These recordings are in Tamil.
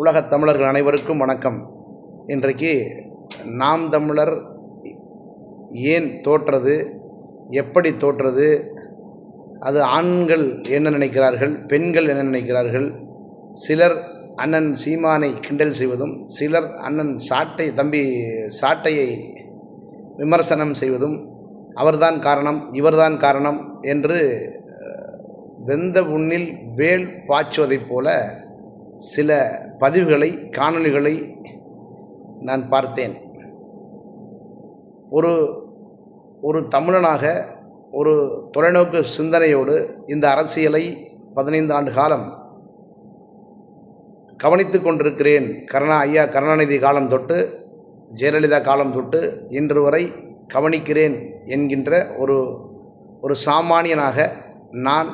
உலகத் தமிழர்கள் அனைவருக்கும் வணக்கம். இன்றைக்கு நாம் தமிழர் ஏன் தோற்றது, எப்படி தோற்றது, அது ஆண்கள் என்ன நினைக்கிறார்கள், பெண்கள் என்ன நினைக்கிறார்கள், சிலர் அண்ணன் சீமானை கிண்டல் செய்வதும், சிலர் அண்ணன் தம்பி சாட்டையை விமர்சனம் செய்வதும், அவர்தான் காரணம் இவர்தான் காரணம் என்று வெந்த புண்ணில் வேல் பாய்ச்சுவதைப் போல சில பதிவுகளை, காணொளிகளை நான் பார்த்தேன். ஒரு தமிழனாக ஒரு தொலைநோக்கு சிந்தனையோடு இந்த அரசியலை 15 ஆண்டு காலம் கவனித்து கொண்டிருக்கிறேன். ஐயா கருணாநிதி காலம் தொட்டு, ஜெயலலிதா காலம் தொட்டு இன்று வரை கவனிக்கிறேன் என்கின்ற ஒரு சாமானியனாக நான்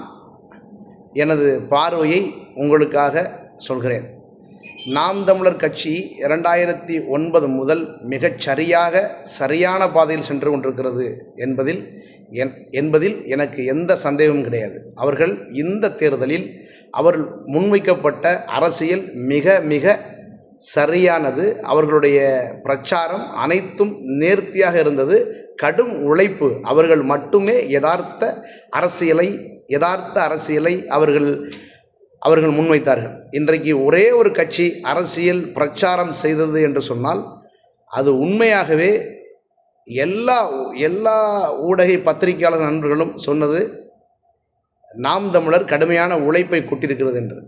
எனது பார்வையை உங்களுக்காக சொல்கிறேன். நாம் தமிழர் கட்சி 2009 முதல் மிகச் சரியான பாதையில் சென்று கொண்டிருக்கிறது என்பதில் எனக்கு எந்த சந்தேகமும் கிடையாது. அவர்கள் இந்த தேர்தலில் அவர்கள் முன்வைக்கப்பட்ட அரசியல் மிக மிக சரியானது. அவர்களுடைய பிரச்சாரம் அனைத்தும் நேர்த்தியாக இருந்தது. கடும் உழைப்பு. அவர்கள் மட்டுமே யதார்த்த அரசியலை அவர்கள் முன்வைத்தார்கள். இன்றைக்கு ஒரே ஒரு கட்சி அரசியல் பிரச்சாரம் செய்தது என்று சொன்னால் அது உண்மையாகவே எல்லா ஊடக பத்திரிகையாளர் நண்பர்களும் சொன்னது நாம் தமிழர் கடுமையான உழைப்பை கொட்டிருக்கிறது என்று.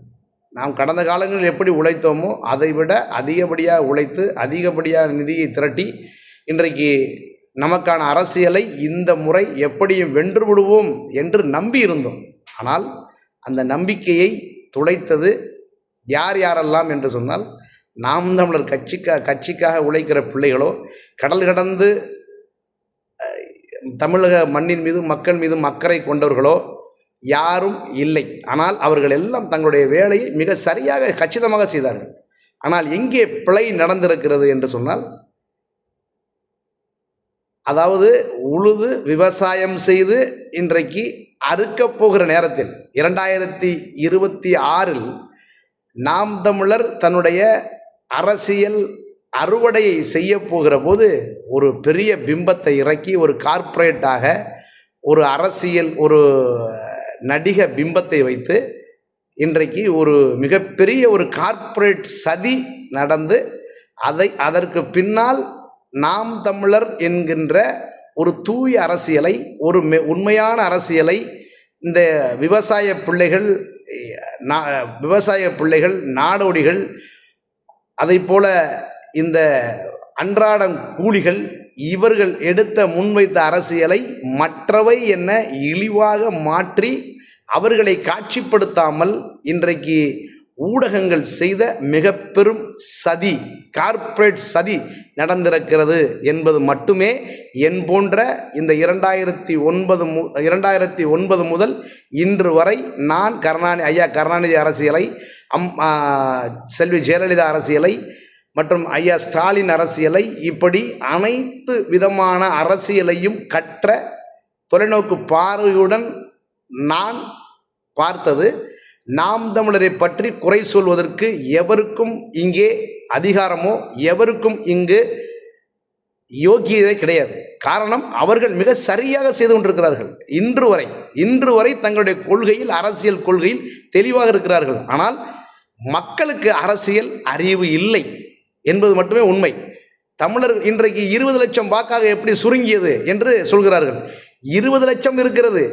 நாம் கடந்த காலங்களில் எப்படி உழைத்தோமோ அதை விட அதிகப்படியாக உழைத்து அதிகப்படியாக நிதியை திரட்டி இன்றைக்கு நமக்கான அரசியலை இந்த முறை எப்படியும் வென்று விடுவோம் என்று நம்பி இருந்தோம். ஆனால் அந்த நம்பிக்கையை துளைத்தது யாரெல்லாம் என்று சொன்னால், நாம் தமிழர் கட்சிக்காக உழைக்கிற பிள்ளைகளோ, கடல் கடந்து தமிழக மண்ணின் மீதும் மக்கள் மீதும் அக்கறை கொண்டவர்களோ யாரும் இல்லை. ஆனால் அவர்கள் எல்லாம் தங்களுடைய வேலையை மிக சரியாக கச்சிதமாக செய்தார்கள். ஆனால் எங்கே பிழை நடந்திருக்கிறது என்று சொன்னால், அதாவது உழுது விவசாயம் செய்து இன்றைக்கு அறுக்கப் போகிற நேரத்தில் 2026 நாம் தமிழர் தன்னுடைய அரசியல் அறுவடையை செய்ய போகிற போது ஒரு பெரிய பிம்பத்தை இறக்கி ஒரு கார்ப்பரேட்டாக ஒரு அரசியல் ஒரு நடிக பிம்பத்தை வைத்து இன்றைக்கு ஒரு மிகப்பெரிய ஒரு கார்ப்பரேட் சதி நடந்து அதற்கு பின்னால் நாம் தமிழர் என்கின்ற ஒரு தூய அரசியலை, ஒரு உண்மையான அரசியலை இந்த விவசாய பிள்ளைகள் நாடோடிகள், அதை போல இந்த அன்றாடம் கூலிகள் இவர்கள் முன்வைத்த அரசியலை மற்றவை என்ன இழிவாக மாற்றி அவர்களை காட்சிப்படுத்தாமல் இன்றைக்கு ஊடகங்கள் செய்த மிக பெரும் சதி, கார்ப்பரேட் சதி நடந்திருக்கிறது என்பது மட்டுமே என் போன்ற இந்த 2009 முதல் இன்று வரை நான் ஐயா கருணாநிதி அரசியலை, செல்வி ஜெயலலிதா அரசியலை மற்றும் ஐயா ஸ்டாலின் அரசியலை, இப்படி அனைத்து விதமான அரசியலையும் கற்ற தொலைநோக்கு பார்வையுடன் நான் பார்த்தது. நாம் தமிழரை பற்றி குறை சொல்வதற்கு எவருக்கும் இங்கே அதிகாரமோ எவருக்கும் இங்கு யோகியதே கிடையாது. காரணம், அவர்கள் மிக சரியாக செய்து கொண்டிருக்கிறார்கள். இன்று வரை தங்களுடைய கொள்கையில், அரசியல் கொள்கையில் தெளிவாக இருக்கிறார்கள். ஆனால் மக்களுக்கு அரசியல் அறிவு இல்லை என்பது மட்டுமே உண்மை. தமிழர் இன்றைக்கு 20 லட்சம் வாக்காக எப்படி சுருங்கியது என்று சொல்கிறார்கள். 20 லட்சம் இருக்கிறது,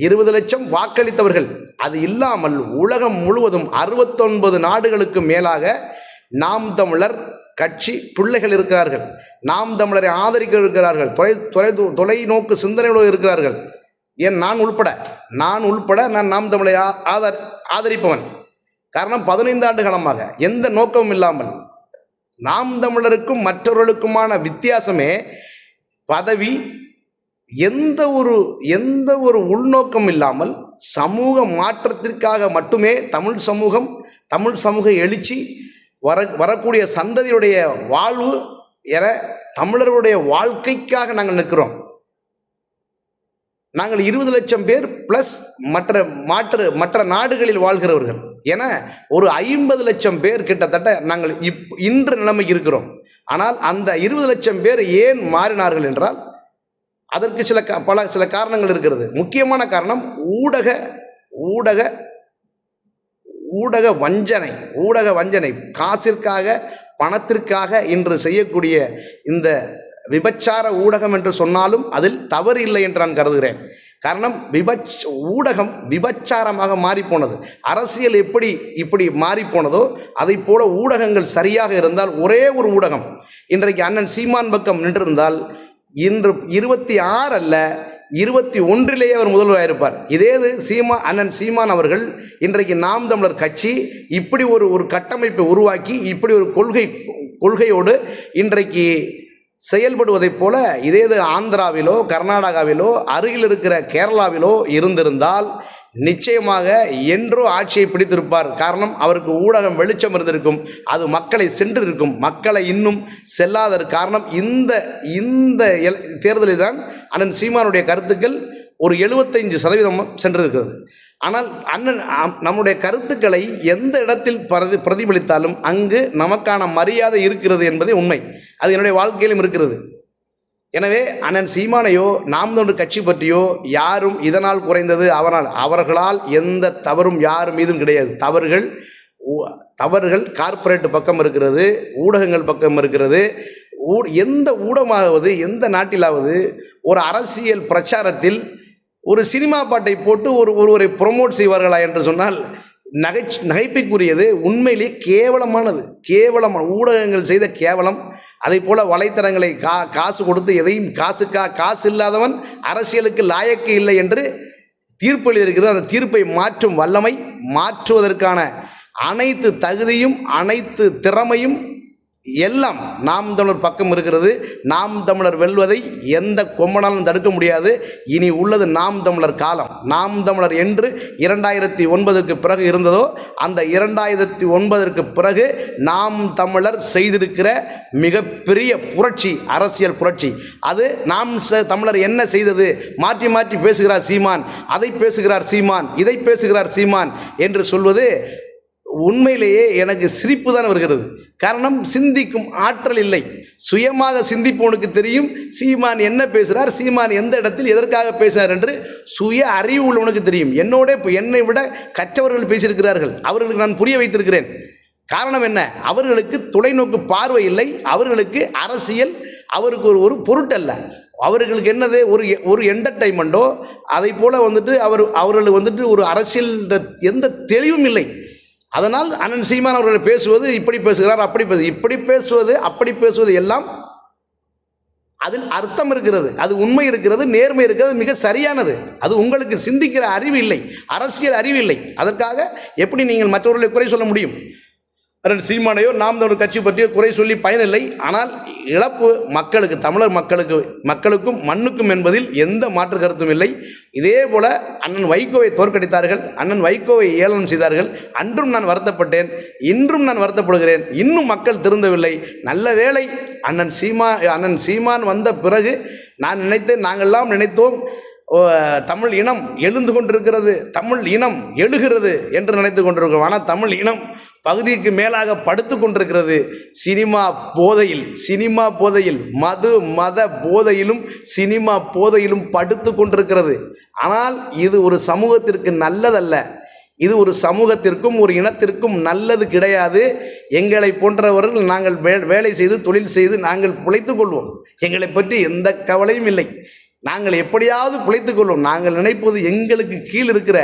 20 லட்சம் வாக்களித்தவர்கள். அது இல்லாமல் உலகம் முழுவதும் 69 நாடுகளுக்கு மேலாக நாம் தமிழர் கட்சி பிள்ளைகள் இருக்கிறார்கள். நாம் தமிழரை ஆதரிக்க இருக்கிறார்கள். தொலைநோக்கு சிந்தனையோடு இருக்கிறார்கள். ஏன் நான் உள்பட நான் நாம் தமிழரை ஆதரிப்பவன். காரணம், 15 ஆண்டு காலமாக எந்த நோக்கமும் இல்லாமல், நாம் தமிழருக்கும் மற்றவர்களுக்குமான வித்தியாசமே பதவி, எந்த ஒரு உள்நோக்கம் இல்லாமல் சமூக மாற்றத்திற்காக மட்டுமே தமிழ் சமூக எழுச்சி, வரக்கூடிய சந்ததியுடைய வாழ்வு என தமிழர்களுடைய வாழ்க்கைக்காக நாங்கள் நிற்கிறோம். நாங்கள் 20 லட்சம் பேர் ப்ளஸ் மற்ற நாடுகளில் வாழ்கிறவர்கள். ஏன்னா ஒரு 50 லட்சம் பேர் கிட்டத்தட்ட நாங்கள் இன்று நிலைமைக்கு இருக்கிறோம். ஆனால் அந்த 20 லட்சம் பேர் ஏன் மாறினார்கள் என்றால் அதற்கு சில காரணங்கள் இருக்கிறது. முக்கியமான காரணம் ஊடக வஞ்சனை, காசிற்காக பணத்திற்காக இன்று செய்யக்கூடிய இந்த விபச்சார ஊடகம் என்று சொன்னாலும் அதில் தவறு இல்லை என்று நான் கருதுகிறேன். காரணம் ஊடகம் விபச்சாரமாக மாறிப்போனது. அரசியல் இப்படி மாறிப்போனதோ அதை போல ஊடகங்கள் சரியாக இருந்தால், ஒரே ஒரு ஊடகம் இன்றைக்கு அண்ணன் சீமான் பக்கம் நின்றிருந்தால் இன்று 26 அல்ல 21 அவர் முதல்வராயிருப்பார். இதேது அண்ணன் சீமான் அவர்கள் இன்றைக்கு நாம் தமிழர் கட்சி இப்படி ஒரு கட்டமைப்பை உருவாக்கி இப்படி ஒரு கொள்கையோடு இன்றைக்கு செயல்படுவதைப் போல இதேது ஆந்திராவிலோ கர்நாடகாவிலோ அருகில் இருக்கிற கேரளாவிலோ இருந்திருந்தால் நிச்சயமாக என்றோ ஆட்சியை பிடித்திருப்பார். காரணம், அவருக்கு ஊடகம் வெளிச்சம் இருந்திருக்கும், அது மக்களை சென்றிருக்கும். மக்களை இன்னும் செல்லாத காரணம் இந்த தேர்தலில் தான் அண்ணன் சீமானுடைய கருத்துக்கள் ஒரு 75% சென்றிருக்கிறது. ஆனால் நம்முடைய கருத்துக்களை எந்த இடத்தில் பிரதிபலித்தாலும் அங்கு நமக்கான மரியாதை இருக்கிறது என்பதே உண்மை. அது என்னுடைய வாழ்க்கையிலும் இருக்கிறது. எனவே அண்ணன் சீமானையோ நாம் தமிழர் கட்சி பற்றியோ யாரும் இதனால் குறைந்தது அவர்களால் எந்த தவறும் யார் மீதும் கிடையாது. தவறுகள் கார்ப்பரேட் பக்கம் இருக்கிறது, ஊடகங்கள் பக்கம் இருக்கிறது. எந்த ஊடகமாவது எந்த நாட்டிலாவது ஒரு அரசியல் பிரச்சாரத்தில் ஒரு சினிமா பாட்டை போட்டு ஒருவரை ப்ரொமோட் செய்வார்களா என்று சொன்னால் நகைப்புக்குரியது. உண்மையிலே கேவலமான ஊடகங்கள் செய்த கேவலம். அதை போல வலைத்தளங்களை காசு கொடுத்து எதையும் காசு இல்லாதவன் அரசியலுக்கு லாயக்கு இல்லை என்று தீர்ப்பு எழுதியிருக்கிறது. அந்த தீர்ப்பை மாற்றும் வல்லமை, மாற்றுவதற்கான அனைத்து தகுதியும் அனைத்து திறமையும் எல்லாம் நாம் தமிழர் பக்கம் இருக்கிறது. நாம் தமிழர் வெல்வதை எந்த கொம்பனாலும் தடுக்க முடியாது. இனி உள்ளது நாம் தமிழர் காலம். நாம் தமிழர் என்று 2009க்கு பிறகு இருந்ததோ அந்த 2009ற்கு பிறகு நாம் தமிழர் செய்திருக்கிற மிகப்பெரிய புரட்சி, அரசியல் புரட்சி. அது நாம் தமிழர் என்ன செய்தது? மாற்றி பேசுகிறார் சீமான், அதை பேசுகிறார் சீமான், இதை பேசுகிறார் சீமான் என்று சொல்வது உண்மையிலேயே எனக்கு சிரிப்பு தான் வருகிறது. காரணம், சிந்திக்கும் ஆற்றல் இல்லை. சுயமாக சிந்திப்பவனுக்கு தெரியும் சீமான் என்ன பேசுகிறார், சீமான் எந்த இடத்தில் எதற்காக பேசுகிறார் என்று சுய அறிவு உள்ளவனுக்கு தெரியும். என்னை விட கற்றவர்கள் பேசியிருக்கிறார்கள், அவர்களுக்கு நான் புரிய வைத்திருக்கிறேன். காரணம் என்ன? அவர்களுக்கு தொலைநோக்கு பார்வை இல்லை. அவர்களுக்கு அரசியல் அவருக்கு ஒரு பொருட்டல்ல. அவர்களுக்கு என்னது ஒரு என்டர்டைன்மெண்ட்டோ அதை போல் அவர்கள் ஒரு அரசியல் எந்த தெளிவும் இல்லை. அதனால் அண்ணன் சீமான் அவர்கள் பேசுவது இப்படி பேசுகிறார், இப்படி பேசுவது அப்படி பேசுவது எல்லாம் அதில் அர்த்தம் இருக்கிறது, அது உண்மை இருக்கிறது, நேர்மை இருக்கிறது, மிக சரியானது. அது உங்களுக்கு சிந்திக்கிற அறிவு இல்லை, அரசியல் அறிவு இல்லை. அதற்காக எப்படி நீங்கள் மற்றவர்களை குறை சொல்ல முடியும்? அண்ணன் சீமானையோ நாம் தமிழர் கட்சி பற்றியோ குறை சொல்லி பயனில்லை. ஆனால் இழப்பு மக்களுக்கு, தமிழர் மக்களுக்கும் மண்ணுக்கும் என்பதில் எந்த மாற்று கருத்தும் இல்லை. இதே போல அண்ணன் வைகோவை தோற்கடித்தார்கள், அண்ணன் வைகோவை ஏளனம் செய்தார்கள். அன்றும் நான் வருத்தப்பட்டேன், இன்றும் நான் வருத்தப்படுகிறேன். இன்னும் மக்கள் திருந்தவில்லை. நல்ல வேளை அண்ணன் சீமான் வந்த பிறகு நாங்கள்லாம் நினைத்தோம் தமிழ் இனம் எழுந்து கொண்டிருக்கிறது, தமிழ் இனம் எழுகிறது என்று நினைத்து கொண்டிருக்கிறோம். ஆனால் தமிழ் இனம் பகுதிக்கு மேலாக படுத்து கொண்டிருக்கிறது. சினிமா போதையில் மத போதையிலும் சினிமா போதையிலும் படுத்து கொண்டிருக்கிறது. ஆனால் இது ஒரு சமூகத்திற்கு நல்லதல்ல. இது ஒரு சமூகத்திற்கும் ஒரு இனத்திற்கும் நல்லது கிடையாது. எங்களை போன்றவர்கள் நாங்கள் வேலை செய்து தொழில் செய்து நாங்கள் பிழைத்துக் கொள்வோம். எங்களை பற்றி எந்த கவலையும் இல்லை. நாங்கள் எப்படியாவது பிழைத்துக் கொள்வோம். நாங்கள் நினைப்பது எங்களுக்கு கீழ் இருக்கிற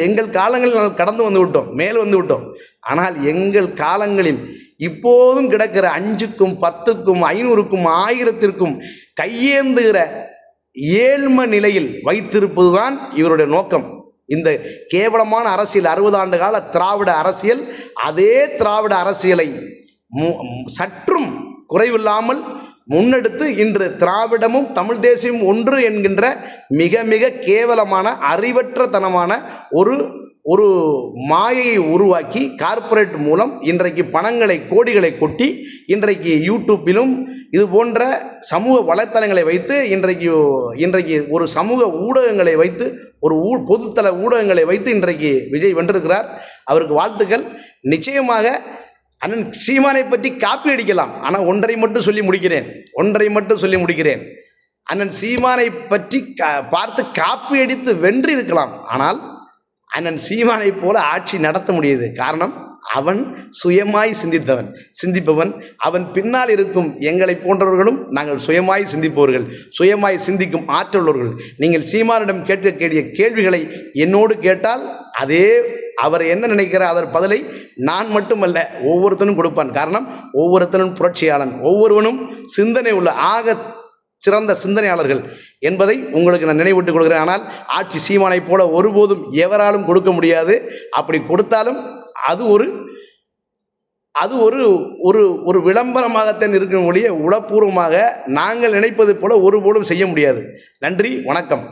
எங்கள் காலங்களில் நாங்கள் கடந்து வந்து விட்டோம், மேல் வந்து விட்டோம். ஆனால் எங்கள் காலங்களில் இப்போதும் கிடக்கிற 5க்கும் 10க்கும் 500க்கும் 1000த்திற்கும் கையேந்துகிற ஏழ்ம நிலையில் வைத்திருப்பதுதான் இவருடைய நோக்கம். இந்த கேவலமான அரசியல், 60 ஆண்டு கால திராவிட அரசியல், அதே திராவிட அரசியலை சற்றும் குறைவில்லாமல் முன்னெடுத்து இன்று திராவிடமும் தமிழ் தேசியமும் ஒன்று என்கின்ற மிக மிக கேவலமான அறிவற்றத்தனமான ஒரு மாயையை உருவாக்கி கார்ப்பரேட் மூலம் இன்றைக்கு பணங்களை கோடிகளை கொட்டி இன்றைக்கு யூடியூப்பிலும் இது போன்ற சமூக வலைத்தளங்களை வைத்து இன்றைக்கு ஒரு சமூக ஊடகங்களை வைத்து ஒரு பொதுத்தள ஊடகங்களை வைத்து இன்றைக்கு விஜய் வென்றிருக்கிறார். அவருக்கு வாழ்த்துக்கள். நிச்சயமாக அண்ணன் சீமானை பற்றி காப்பி அடிக்கலாம். ஆனால் ஒன்றை மட்டும் சொல்லி முடிக்கிறேன். அண்ணன் சீமானை பற்றி பார்த்து காப்பி அடித்து வென்று இருக்கலாம். ஆனால் அண்ணன் சீமானை போல ஆட்சி நடத்த முடியுது. காரணம், அவன் சுயமாய் சிந்திப்பவன். அவன் பின்னால் இருக்கும் எங்களை போன்றவர்களும் நாங்கள் சுயமாய் சிந்திப்பவர்கள், சுயமாய் சிந்திக்கும் ஆற்றலுள்ளவர்கள். நீங்கள் சீமானிடம் கேட்கக்கூடிய கேள்விகளை என்னோடு கேட்டால் அதே அவர் என்ன நினைக்கிறார் அதன் பதிலை நான் மட்டுமல்ல ஒவ்வொருத்தனும் கொடுப்பான். காரணம், ஒவ்வொருத்தனும் புரட்சியாளன், ஒவ்வொருவனும் சிந்தனை உள்ள ஆக சிறந்த சிந்தனையாளர்கள் என்பதை உங்களுக்கு நான் நினைவூட்டுக் கொள்கிறேன். ஆனால் ஆட்சி சீமானை போல ஒருபோதும் எவராலும் கொடுக்க முடியாது. அப்படி கொடுத்தாலும் அது ஒரு விளம்பரமாகத்தான் இருக்கும் ஒழிய உளப்பூர்வமாக நாங்கள் நினைப்பது போல ஒருபோதும் செய்ய முடியாது. நன்றி, வணக்கம்.